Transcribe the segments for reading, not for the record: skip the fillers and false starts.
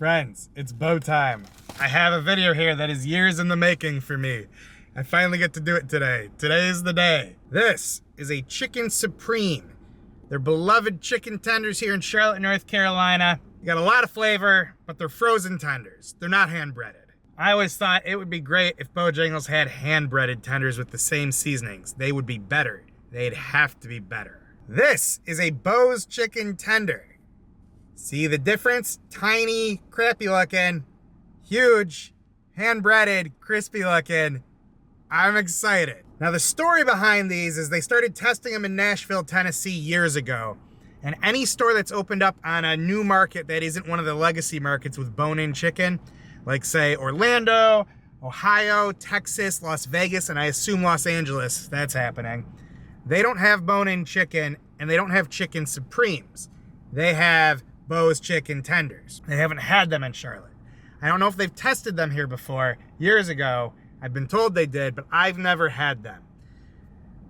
Friends, it's bow time. I have a video here that is years in the making for me. I finally get to do it today. Today is the day. This is a Chicken Supreme. They're beloved chicken tenders here in Charlotte, North Carolina. They got a lot of flavor, but they're frozen tenders. They're not hand-breaded. I always thought it would be great if Bojangles had hand-breaded tenders with the same seasonings. They would be better. They'd have to be better. This is a Bo's chicken tender. See the difference? Tiny, crappy looking, huge, hand-breaded, crispy looking. I'm excited. Now the story behind these is they started testing them in Nashville, Tennessee years ago. And any store that's opened up on a new market that isn't one of the legacy markets with bone-in chicken, like say Orlando, Ohio, Texas, Las Vegas, and I assume Los Angeles, that's happening. They don't have bone-in chicken and they don't have chicken supremes. They have Bo's chicken tenders. They haven't had them in Charlotte. I don't know if they've tested them here before. Years ago, I've been told they did, but I've never had them.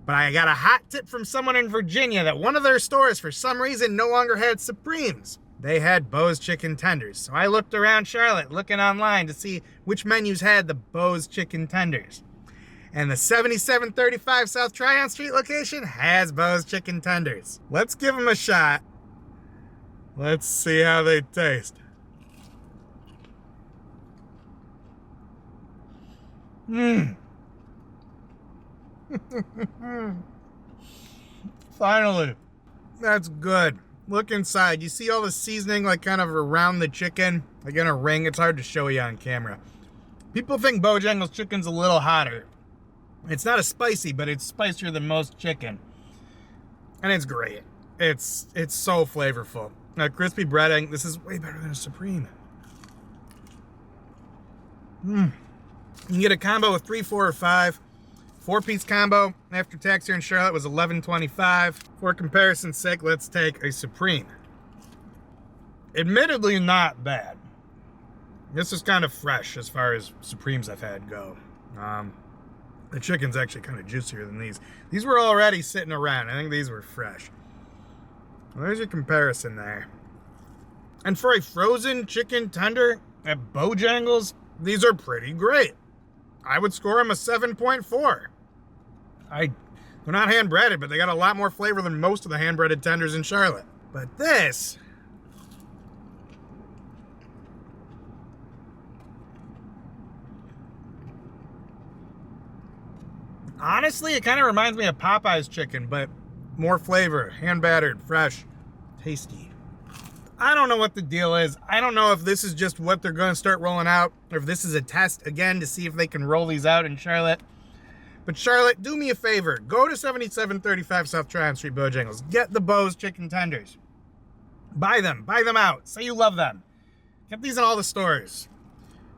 But I got a hot tip from someone in Virginia that one of their stores, for some reason, no longer had Supremes. They had Bo's chicken tenders. So I looked around Charlotte, looking online to see which menus had the Bo's chicken tenders. And the 7735 South Tryon Street location has Bo's chicken tenders. Let's give them a shot. Let's see how they taste. Finally. That's good. Look inside. You see all the seasoning like kind of around the chicken, like in a ring. It's hard to show you on camera. People think Bojangles chicken's a little hotter. It's not as spicy, but it's spicier than most chicken. And it's great. It's so flavorful. Crispy breading. This is way better than a Supreme. You can get a combo of 3, 4, or 5. 4-piece combo after tax here in Charlotte was $11.25. For comparison's sake, let's take a Supreme. Admittedly not bad. This is kind of fresh as far as Supremes I've had go. The chicken's actually kind of juicier than these. These were already sitting around. I think these were fresh. Well, there's your comparison there. And for a frozen chicken tender at Bojangles, these are pretty great. I would score them a 7.4. They're not hand-breaded, but they got a lot more flavor than most of the hand-breaded tenders in Charlotte. But this... honestly, it kind of reminds me of Popeye's chicken, but more flavor, hand-battered, fresh, tasty. I don't know what the deal is. I don't know if this is just what they're going to start rolling out, or if this is a test, again, to see if they can roll these out in Charlotte. But Charlotte, do me a favor. Go to 7735 South Tryon Street, Bojangles. Get the Bo's chicken tenders. Buy them. Buy them out. Say you love them. Get these in all the stores.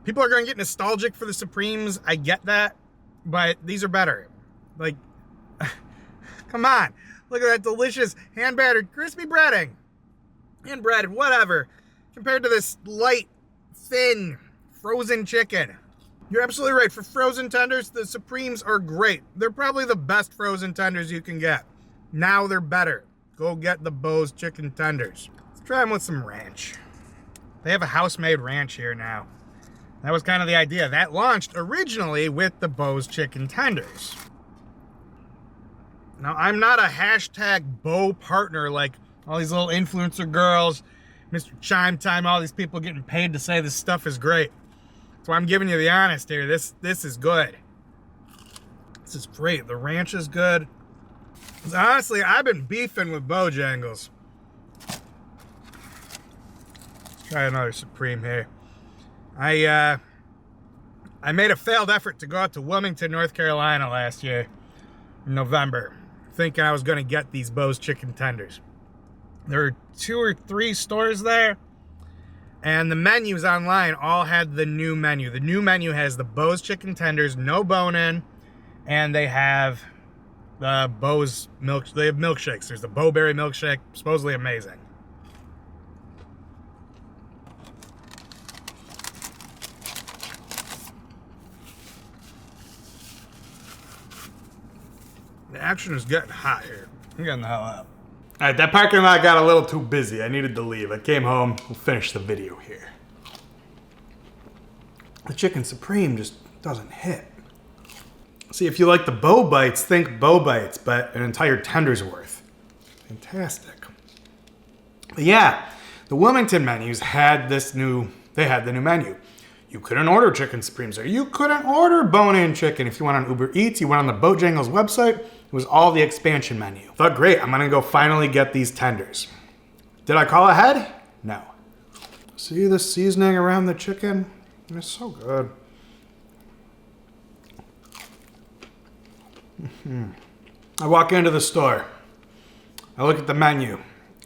People are going to get nostalgic for the Supremes. I get that. But these are better. Like, come on. Look at that delicious hand-battered crispy breading. Hand-breaded, whatever. Compared to this light, thin, frozen chicken. You're absolutely right. For frozen tenders, the Supremes are great. They're probably the best frozen tenders you can get. Now they're better. Go get the Bo's chicken tenders. Let's try them with some ranch. They have a house-made ranch here now. That was kind of the idea. That launched originally with the Bo's chicken tenders. Now, I'm not a hashtag Bo partner like all these little influencer girls, Mr. Chime Time, all these people getting paid to say this stuff is great. So I'm giving you the honest here. This is good. This is great. The ranch is good. Honestly, I've been beefing with Bojangles. Let's try another Supreme here. I made a failed effort to go out to Wilmington, North Carolina last year in November, thinking I was going to get these Bo's chicken tenders. There were 2 or 3 stores there, and the menus online all had the new menu. The new menu has the Bo's chicken tenders, no bone-in, and they have the Bo's milk. They have milkshakes. There's the Bo Berry milkshake, supposedly amazing. The action is getting hot here. I'm getting the hell out. All right, that parking lot got a little too busy. I needed to leave. I came home. We'll finish the video here. the chicken supreme just doesn't hit. See, if you like the bow bites, think bow bites, but an entire tender's worth. Fantastic. But yeah, the Wilmington menus had the new menu. You couldn't order chicken supremes there. You couldn't order bone-in chicken. If you went on Uber Eats, you went on the Bojangles website, it was all the expansion menu. Thought, great, I'm gonna go finally get these tenders. Did I call ahead? No. See the seasoning around the chicken? It's so good. I walk into the store. I look at the menu.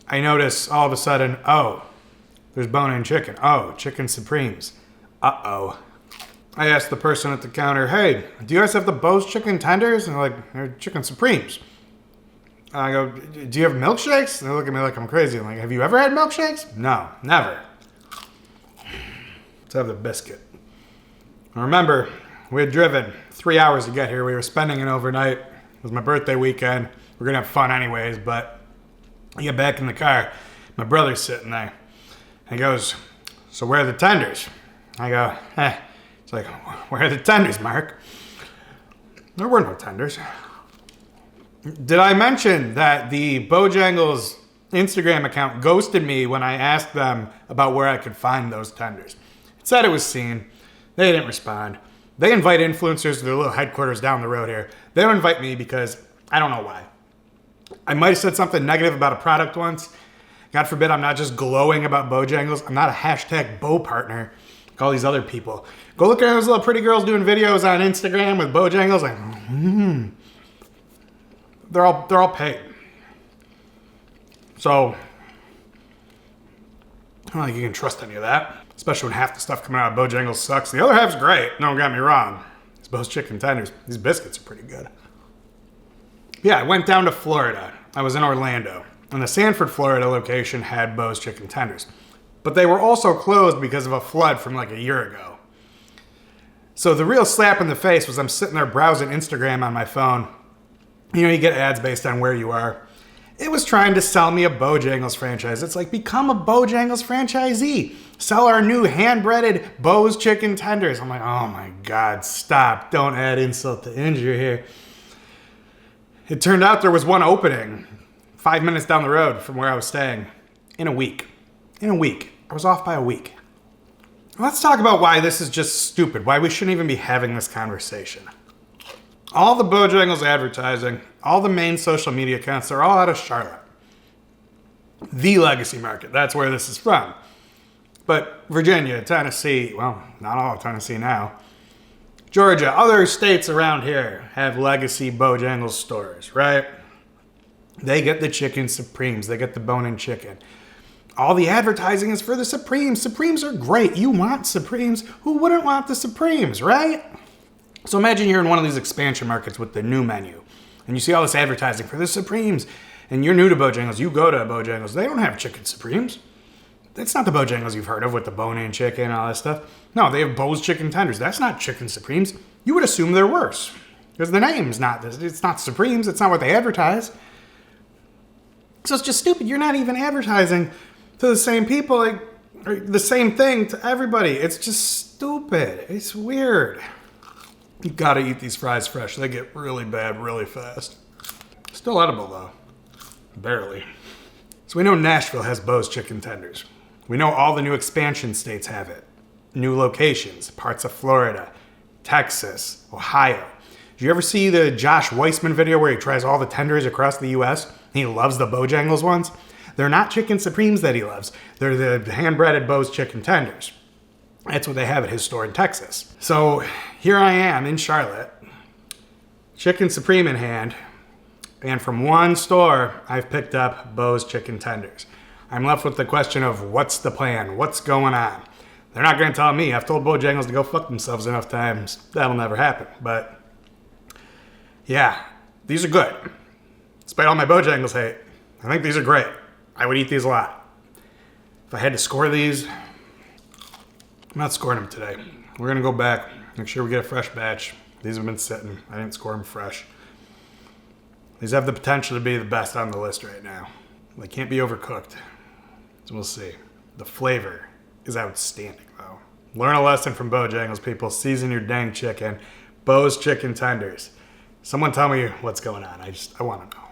I notice all of a sudden, oh, there's bone-in chicken. Oh, chicken supremes. Uh-oh. I asked the person at the counter, hey, do you guys have the Bo's chicken tenders? And they're like, they're chicken supremes. And I go, do you have milkshakes? And they look at me like I'm crazy. I'm like, have you ever had milkshakes? No, never. Let's have the biscuit. I remember, we had driven 3 hours to get here. We were spending an overnight. It was my birthday weekend. We were going to have fun anyways, but I get back in the car. My brother's sitting there. And he goes, so where are the tenders? I go, It's like, where are the tenders, Mark? There were no tenders. Did I mention that the Bojangles Instagram account ghosted me when I asked them about where I could find those tenders? It said it was seen. They didn't respond. They invite influencers to their little headquarters down the road here. They don't invite me because I don't know why. I might have said something negative about a product once. God forbid I'm not just glowing about Bojangles. I'm not a hashtag Bo partner like all these other people. Go look at those little pretty girls doing videos on Instagram with Bojangles. Like, They're all paid. So, I don't think you can trust any of that. Especially when half the stuff coming out of Bojangles sucks. The other half's great. Don't get me wrong. It's Bo's chicken tenders. These biscuits are pretty good. Yeah, I went down to Florida. I was in Orlando. And the Sanford, Florida location had Bo's chicken tenders. But they were also closed because of a flood from like a year ago. So the real slap in the face was I'm sitting there browsing Instagram on my phone. You know, you get ads based on where you are. It was trying to sell me a Bojangles franchise. It's like, become a Bojangles franchisee. Sell our new hand-breaded Bo's chicken tenders. I'm like, oh my God, stop. Don't add insult to injury here. It turned out there was one opening 5 minutes down the road from where I was staying in a week. I was off by a week. Let's talk about why this is just stupid, why we shouldn't even be having this conversation. All the Bojangles advertising, all the main social media accounts, they're all out of Charlotte. The legacy market, that's where this is from. But Virginia, Tennessee, well, not all of Tennessee now. Georgia, other states around here have legacy Bojangles stores, right? They get the chicken supremes, they get the bone-in chicken. All the advertising is for the supremes. Supremes are great. You want supremes. Who wouldn't want the supremes, right? So imagine you're in one of these expansion markets with the new menu, and you see all this advertising for the supremes, and you're new to Bojangles. You go to Bojangles. They don't have chicken supremes. That's not the Bojangles you've heard of with the bone-in chicken and all that stuff. No, they have Bo's chicken tenders. That's not chicken supremes. You would assume they're worse because the name's not this. It's not supremes. It's not what they advertise. So it's just stupid. You're not even advertising to the same people, like, or the same thing to everybody. It's just stupid. It's weird. You gotta eat these fries fresh. They get really bad really fast. Still edible though. Barely. So we know Nashville has Bo's chicken tenders. We know all the new expansion states have it. New locations, parts of Florida, Texas, Ohio. Did you ever see the Josh Weissman video where he tries all the tenders across the US? He loves the Bojangles ones. They're not chicken supremes that he loves. They're the hand-breaded Bo's chicken tenders. That's what they have at his store in Texas. So here I am in Charlotte, chicken supreme in hand, and from one store, I've picked up Bo's chicken tenders. I'm left with the question of what's the plan? What's going on? They're not going to tell me. I've told Bojangles to go fuck themselves enough times. That'll never happen. But yeah, these are good. Despite all my Bojangles hate, I think these are great. I would eat these a lot. If I had to score these, I'm not scoring them today. We're going to go back, make sure we get a fresh batch. These have been sitting. I didn't score them fresh. These have the potential to be the best on the list right now. They can't be overcooked. So we'll see. The flavor is outstanding, though. Learn a lesson from Bojangles, people. Season your dang chicken. Bo's chicken tenders. Someone tell me what's going on. I want to know.